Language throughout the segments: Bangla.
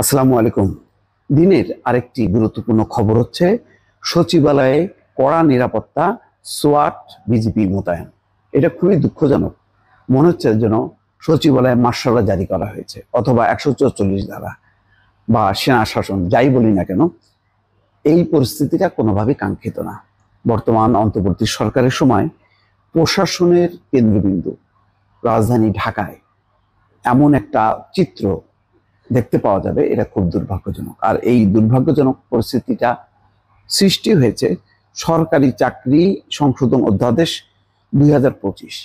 আসসালামু আলাইকুম। দিনের আরেকটি গুরুত্বপূর্ণ খবর হচ্ছে সচিবালয়ে কড়া নিরাপত্তা, সোয়াট, বিজিবি মোতায়েন। এটা খুবই দুঃখজনক। মনে হচ্ছে যেন সচিবালয়ে মার্শাল ল জারি করা হয়েছে, অথবা 144 ধারা বা সেনা শাসন, যাই বলি না কেন। এই পরিস্থিতিটা কোনোভাবেই কাঙ্ক্ষিত না। বর্তমান অন্তর্বর্তী সরকারের সময় প্রশাসনের কেন্দ্রবিন্দু রাজধানী ঢাকায় এমন একটা চিত্র দেখতে পাওয়া যাবে, এটা খুব দুর্ভাগ্যজনক। আর এই দুর্ভাগ্যজনক পরিস্থিতিটা সৃষ্টি হয়েছে সরকারি চাকরি সংশোধন অধ্যাদেশ 2025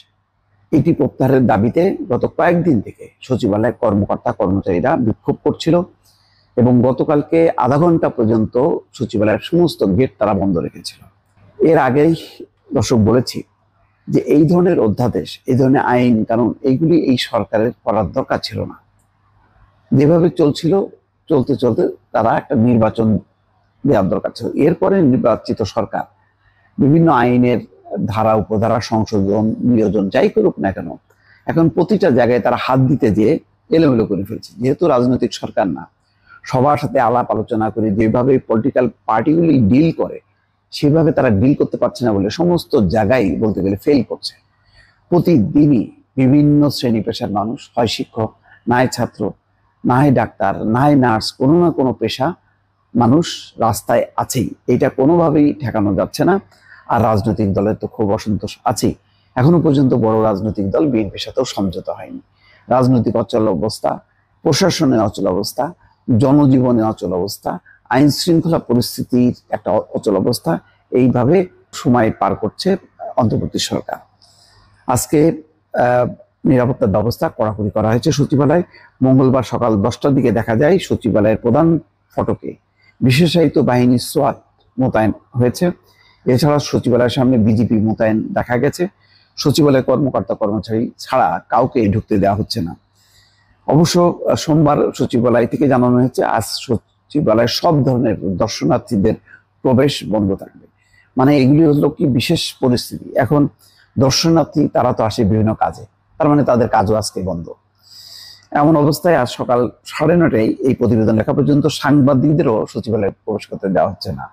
এটি প্রত্যাহারের দাবিতে গত কয়েকদিন থেকে সচিবালয়ের কর্মকর্তা কর্মচারীরা বিক্ষোভ করছিল, এবং গতকালকে আধা ঘন্টা পর্যন্ত সচিবালয়ের সমস্ত গেট তারা বন্ধ রেখেছিল। এর আগেই দর্শক বলেছি যে এই ধরনের অধ্যাদেশ, এই ধরনের আইন কানুন, এইগুলি এই সরকারের করার দরকার ছিল না। যেভাবে চলছিল, চলতে চলতে তারা একটা নির্বাচন দেওয়ার দরকার ছিল। এরপরে নির্বাচিত সরকার বিভিন্ন আইনের ধারা উপধারা সংশোধন, নিয়োজন, যাই করুক না কেন, এখন প্রতিটা জায়গায় তারা হাত দিতে যেয়ে এলোমেলো করে ফেলছে। যেহেতু রাজনৈতিক সরকার না, সবার সাথে আলাপ আলোচনা করে যেভাবে পলিটিক্যাল পার্টিগুলি ডিল করে, সেভাবে তারা ডিল করতে পারছে না বলে সমস্ত জায়গায় বলতে গেলে ফেল করছে। প্রতিদিনই বিভিন্ন শ্রেণী পেশার মানুষ, হয় শিক্ষক, না হয় ছাত্র, না হয় ডাক্তার, না হয় নার্স, কোনো না কোনো পেশা মানুষ রাস্তায় আছেই। এটা কোনোভাবেই ঠেকানো যাচ্ছে না। আর রাজনৈতিক দলের তো খুব অসন্তোষ আছেই। এখনো পর্যন্ত বড় রাজনৈতিক দল বিএনপির সাথেও সমঝোতা হয়নি। রাজনৈতিক অচল অবস্থা, প্রশাসনের অচল অবস্থা, জনজীবনে অচল অবস্থা, আইন শৃঙ্খলা পরিস্থিতির একটা অচল অবস্থা, এইভাবে সময় পার করছে অন্তর্বর্তী সরকার। আজকে নিরাপত্তার ব্যবস্থা কড়াকড়ি করা হয়েছে সচিবালয়। মঙ্গলবার সকাল 10টার দিকে দেখা যায় সচিবালয়ের প্রধান ফটকে বিশেষায়িত বাহিনী সোয়াট মোতায়েন হয়েছে। এছাড়া সচিবালয়ের সামনে বিজিপি মোতায়েন দেখা গেছে। সচিবালয়ের কর্মকর্তা কর্মচারী ছাড়া কাউকে ঢুকতে দেওয়া হচ্ছে না। অবশ্য সোমবার সচিবালয় থেকে জানানো হয়েছে আজ সচিবালয়ের সব ধরনের দর্শনার্থীদের প্রবেশ বন্ধ থাকবে। মানে এগুলি হলো কি বিশেষ পরিস্থিতি। এখন দর্শনার্থী তারা তো আসে বিভিন্ন কাজে, তার মানে তাদের কাজও আজকে বন্ধ। এমন অবস্থায় আজ সকাল 9:30টায় এই প্রতিবেদন লেখা পর্যন্ত সাংবাদিকদেরও সচিবালয়ে প্রবেশ করতে দেওয়া হচ্ছে না।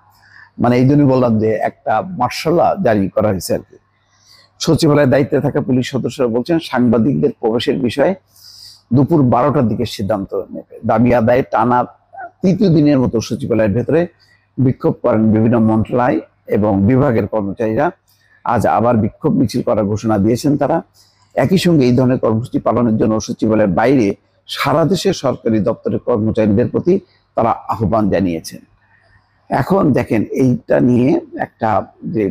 মানে এই জন্যই বললাম যে একটা মার্শাল ল জারি করা হয়েছে আর কি। সচিবালয়ের দায়িত্বে থাকা পুলিশ সদস্যরা বলছেন সাংবাদিকদের প্রবেশের বিষয়ে দুপুর 12টার দিকে সিদ্ধান্ত নেবে। দাবি আদায়ে টানা তৃতীয় দিনের মতো সচিবালয়ের ভেতরে বিক্ষোভ করেন বিভিন্ন মন্ত্রণালয় এবং বিভাগের কর্মচারীরা। আজ আবার বিক্ষোভ মিছিল করার ঘোষণা দিয়েছেন তারা। একই সঙ্গে এই ধরনের কর্মসূচি পালনের জন্য সচিবালয়ের বাইরে সারা দেশের সরকারি দপ্তরের কর্মচারীদের প্রতি তারা আহ্বান জানিয়েছেন। এখন দেখেন, এইটা নিয়ে একটা যে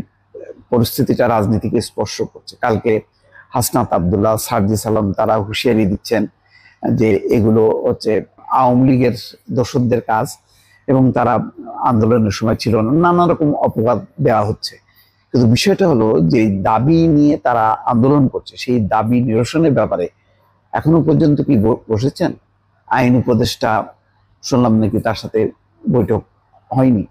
পরিস্থিতিটা রাজনীতিকে স্পর্শ করছে। কালকে হাসনাত আব্দুল্লাহ, সার্জিস আলম তারা হুঁশিয়ারি দিচ্ছেন যে এগুলো হচ্ছে আওয়ামী লীগের দোসরদের কাজ, এবং তারা আন্দোলনের সময় ছিল না, নানা রকম অপবাদ দেওয়া হচ্ছে। কিন্তু বিষয়টা হলো যে দাবি নিয়ে তারা আন্দোলন করছে, সেই দাবি নিরসনের ব্যাপারে এখনো পর্যন্ত কি বসেছেন? আইন উপদেষ্টা শুনলাম নাকি তার সাথে বৈঠক হয়নি।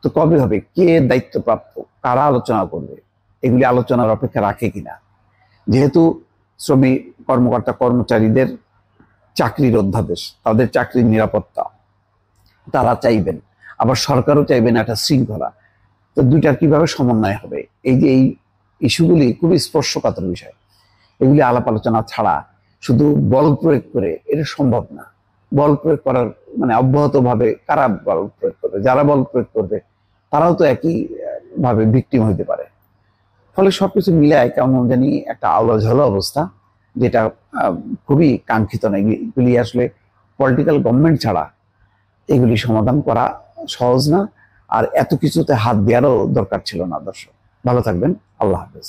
তো কবে হবে? কে দায়িত্বপ্রাপ্ত? কারা আলোচনা করবে? এগুলি আলোচনার অপেক্ষা রাখে কিনা? যেহেতু শ্রমিক কর্মকর্তা কর্মচারীদের চাকরির অধ্যাদেশ, তাদের চাকরির নিরাপত্তা তারা চাইবেন, আবার সরকারও চাইবেন একটা শৃঙ্খলা। তো দুইটার কিভাবে সমন্বয় হবে? এই যে এই ইস্যুগুলি খুবই স্পর্শকাতর বিষয়। এগুলি আলাপ আলোচনা ছাড়া শুধু বল প্রয়োগ করে এটা সম্ভব না। বল প্রয়োগ করার মানে অব্যাহতভাবে কারা বল প্রয়োগ করবে? যারা বল প্রয়োগ করবে তারাও তো একই ভাবে ভিকটিম হইতে পারে। ফলে সবকিছু মিলায় কেমন জানি একটা আওলাঝালো অবস্থা, যেটা খুবই কাঙ্ক্ষিত না। এগুলি আসলে পলিটিক্যাল গভর্নমেন্ট ছাড়া এগুলি সমাধান করা সহজ না। আর এত কিছুতে হাত দেওয়ারও দরকার ছিল না। দর্শক ভালো থাকবেন, আল্লাহ হাফেজ।